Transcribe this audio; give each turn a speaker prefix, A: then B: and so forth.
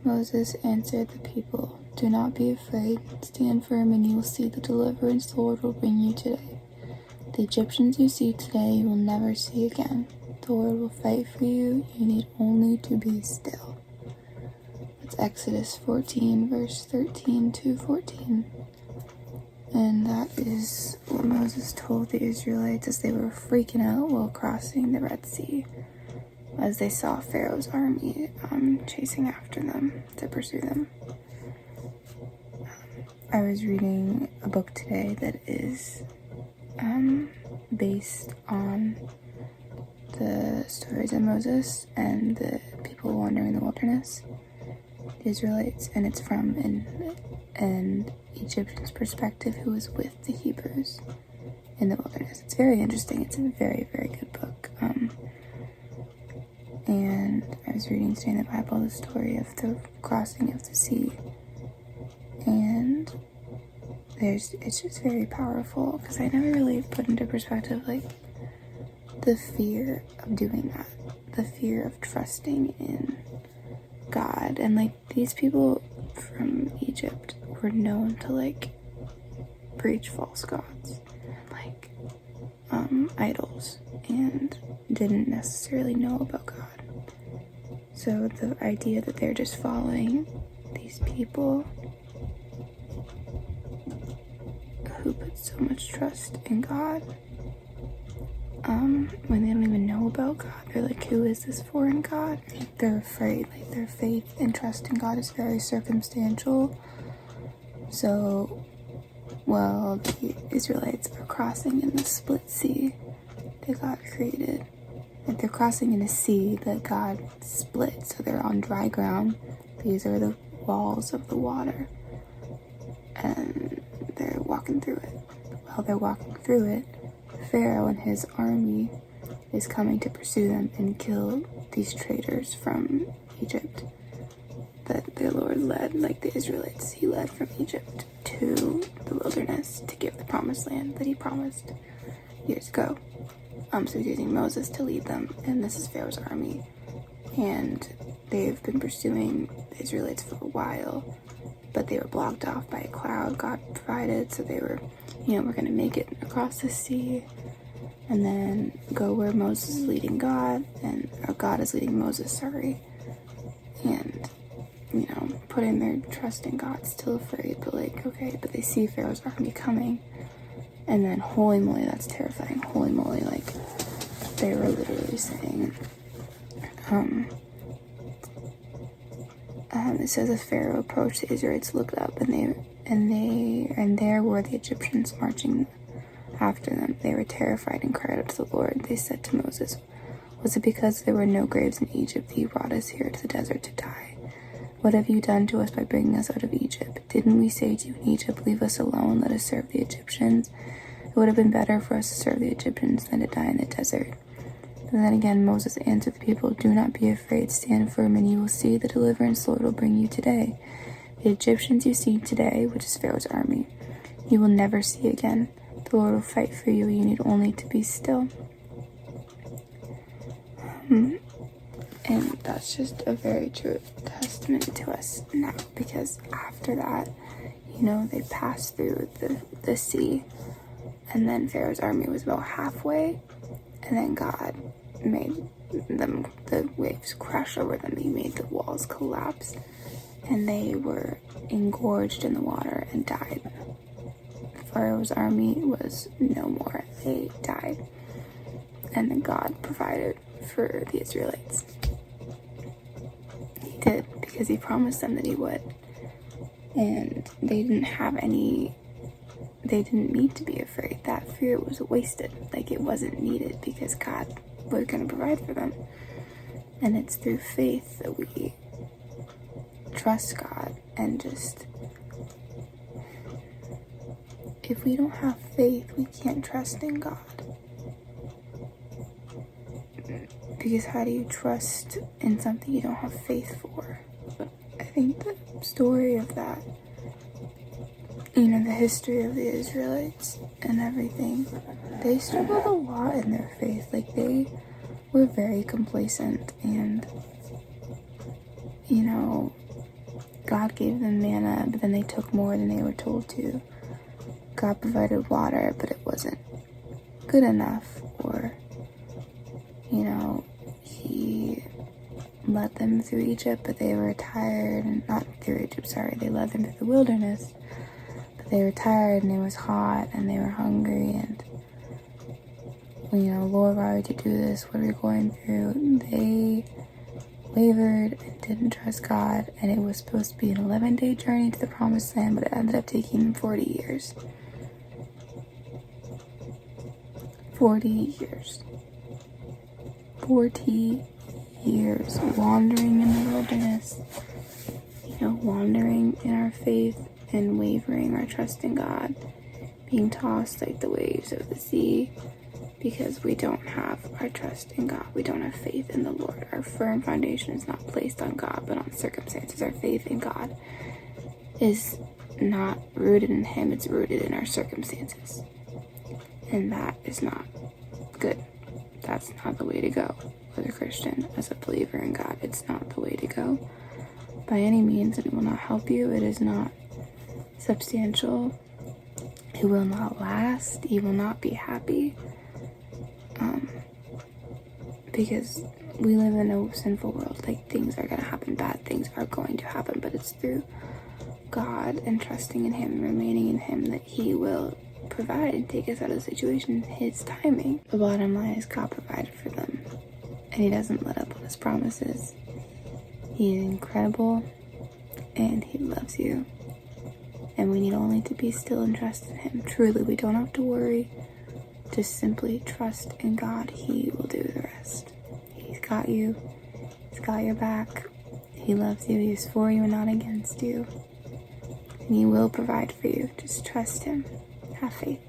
A: Moses answered the people, "Do not be afraid. Stand firm and you will see the deliverance the Lord will bring you today. The Egyptians you see today you will never see again. The Lord will fight for you. You need only to be still." That's Exodus 14, verse 13 to 14. And that is what Moses told the Israelites as they were freaking out while crossing the Red Sea, as they saw Pharaoh's army chasing after them to pursue them. I was reading a book today that is based on the stories of Moses and the people wandering in the wilderness, the Israelites, and it's from an Egyptian's perspective who was with the Hebrews in the wilderness. It's very interesting. It's a very, very good book. And I was reading today in the Bible the story of the crossing of the sea, and it's just very powerful because I never really put into perspective like the fear of doing that, the fear of trusting in God. And like these people from Egypt were known to like preach false gods and like idols, and didn't necessarily know about God. So the idea that they're just following these people who put so much trust in God, when they don't even know about God, they're like, who is this foreign God? They're afraid. Like their faith and trust in God is very circumstantial. So while the Israelites are crossing in the split sea that God created, like they're crossing in a sea that God split, so they're on dry ground. These are the walls of the water, and they're walking through it. While they're walking through it, Pharaoh and his army is coming to pursue them and kill these traders from Egypt that the Lord led, like the Israelites, he led from Egypt to the wilderness to give the promised land that he promised years ago. So he's using Moses to lead them, and this is Pharaoh's army, and they've been pursuing the Israelites for a while, but they were blocked off by a cloud God provided, so they were, we're going to make it across the sea and then go where Moses is leading God, or God is leading Moses, and, putting their trust in God, still afraid, but like, okay, but they see Pharaoh's army coming, and then holy moly, that's terrifying, holy moly, like, they were literally saying, it says as Pharaoh approached, the Israelites looked up, and there were the Egyptians marching after them. They were terrified and cried out to the Lord. They said to Moses, "Was it because there were no graves in Egypt that you brought us here to the desert to die? What have you done to us by bringing us out of Egypt? Didn't we say to you in Egypt, 'Leave us alone, let us serve the Egyptians'? It would have been better for us to serve the Egyptians than to die in the desert." And then again, Moses answered the people, "Do not be afraid. Stand firm, and you will see the deliverance the Lord will bring you today. The Egyptians you see today, which is Pharaoh's army, you will never see again. The Lord will fight for you. You need only to be still." And that's just a very true testament to us now, because after that, they passed through the sea, and then Pharaoh's army was about halfway, and then God made the waves crash over them. He made the walls collapse, and they were engorged in the water and died. Pharaoh's army was no more. They died. And then God provided for the Israelites. He did, because he promised them that he would. And they didn't need to be afraid. That fear was wasted. Like, it wasn't needed, because God was going to provide for them. And it's through faith that we trust God, and just, if we don't have faith, we can't trust in God. Because how do you trust in something you don't have faith for? I think the story of that, the history of the Israelites and everything, they struggled a lot in their faith. Like, they were very complacent, and God gave them manna, but then they took more than they were told to. God provided water, but it wasn't good enough. Or, he led them through Egypt, but they were tired, and not through Egypt, sorry, they led them through the wilderness, but they were tired, and it was hot, and they were hungry, and, Lord, why would you do this? What are we going through? They wavered and didn't trust God, and it was supposed to be an 11-day journey to the promised land, but it ended up taking them 40 years. 40 years. 40 years wandering in the wilderness, wandering in our faith and wavering our trust in God, being tossed like the waves of the sea, because we don't have our trust in God. We don't have faith in the Lord. Our firm foundation is not placed on God, but on circumstances. Our faith in God is not rooted in Him, it's rooted in our circumstances. And that is not good. That's not the way to go. As a Christian, as a believer in God, it's not the way to go by any means, and it will not help you. It is not substantial. It will not last. You will not be happy. Because we live in a sinful world. Like, things are going to happen, bad things are going to happen, but it's through God and trusting in Him, remaining in Him, that He will provide and take us out of the situation in His timing. The bottom line is God provided for them, and He doesn't let up on His promises. He is incredible, and He loves you, and we need only to be still and trust in Him. Truly, we don't have to worry. Just simply trust in God. He will do the rest. He's got you. He's got your back. He loves you. He's for you and not against you. And He will provide for you. Just trust Him. Have faith.